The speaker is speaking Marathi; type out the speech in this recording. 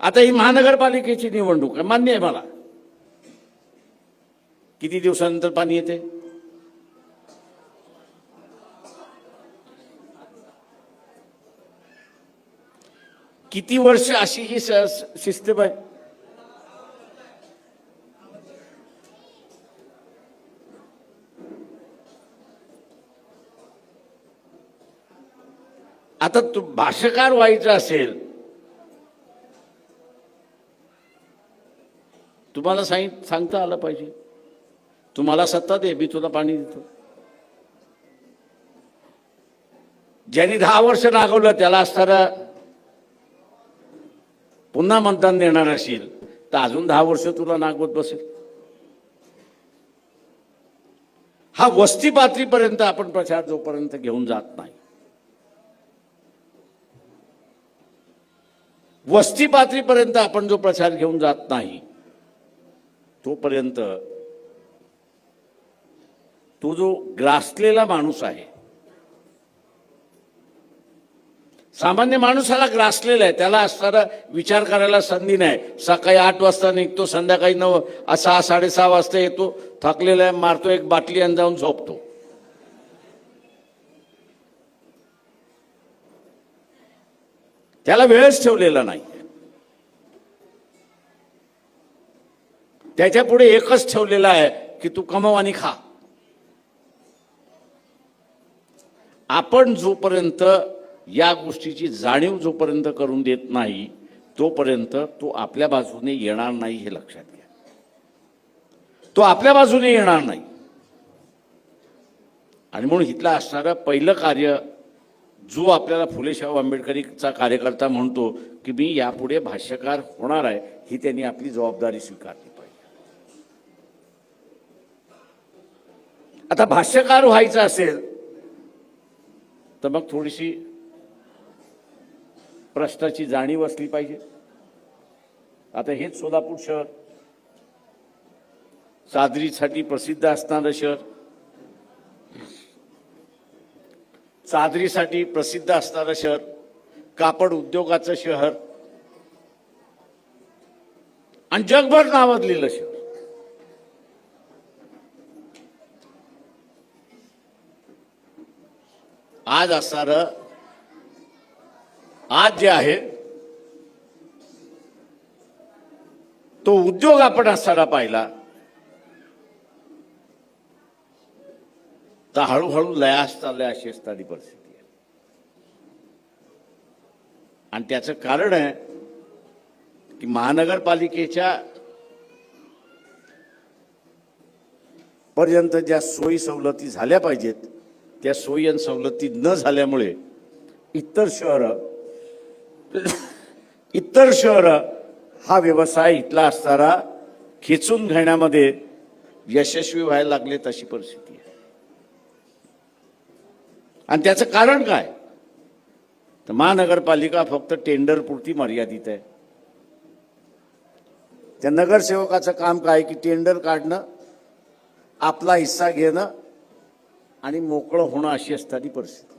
आता ही महानगरपालिकेची निवडणूक आहे, मान्य आहे मला. किती दिवसानंतर पाणी येते? किती वर्ष अशी ही सिस्टम आहे? आता तू भाष्यकार व्हायचं असेल, तुम्हाला सांगता आलं पाहिजे, तुम्हाला सत्ता दे, मी तुला पाणी देतो. ज्यांनी 10 वर्ष नागवलं त्याला असताना पुन्हा मतदान देणार असेल तर अजून 10 वर्ष तुला नागवत बसेल. हा वस्ती पातळीपर्यंत आपण प्रचार जोपर्यंत घेऊन जात नाही, वस्ती पातळीपर्यंत आपण जो प्रचार घेऊन जात नाही, तोपर्यंत तो जो ग्रासलेला माणूस आहे, सामान्य माणूसाला ग्रासलेला आहे, त्याला असताना विचार करायला संधी नाही. सकाळी 8 वाजता निघतो, संध्याकाळी 6 साडेसहा वाजता येतो, थकलेला आहे, मारतो एक बाटली आणि जाऊन झोपतो. त्याला वेळच ठेवलेला नाही. त्याच्या पुढे एकच ठेवलेला आहे की तू कमव आणि खा. आपण जोपर्यंत या गोष्टीची जाणीव जोपर्यंत करून देत नाही, तोपर्यंत तो आपल्या बाजूने येणार नाही, हे लक्षात घ्या. तो आपल्या बाजूने येणार नाही. आणि म्हणून इथला असणारं पहिलं कार्य, जो आपल्याला फुले शाहू आंबेडकरीचा कार्यकर्ता म्हणतो की मी यापुढे भाष्यकार होणार आहे, ही त्यांनी आपली जबाबदारी स्वीकारली पाहिजे. आता भाष्यकार व्हायचं असेल तर मग थोडीशी प्रश्नाची जाणीव असली पाहिजे. आता हेच सोलापूर शहर, चादरीसाठी प्रसिद्ध असणारं शहर, चादरीसाठी प्रसिद्ध असणारं शहर, कापड उद्योगाचं शहर आणि जगभर नावाजलेलं शहर. आज असणारं, आज जे आहे तो उद्योग आपण असताना पाहिला तर हळूहळू लयास चालले, अशी असणारी परिस्थिती आहे. आणि त्याचं कारण आहे की महानगरपालिकेच्या पर्यंत ज्या सोयी सवलती झाल्या पाहिजेत, त्या सोयी आणि सवलती न झाल्यामुळे इतर शहर हा व्यवसाय इथला असताना खेचून घेण्यामध्ये यशस्वी व्हायला लागले, तशी परिस्थिती आहे. आणि त्याचं कारण काय? तर महानगरपालिका फक्त टेंडर पुरती मर्यादित आहे. त्या नगरसेवकाचं काम काय की टेंडर काढणं, आपला हिस्सा घेणं आणि मोकळं होणं, अशी असणारी परिस्थिती.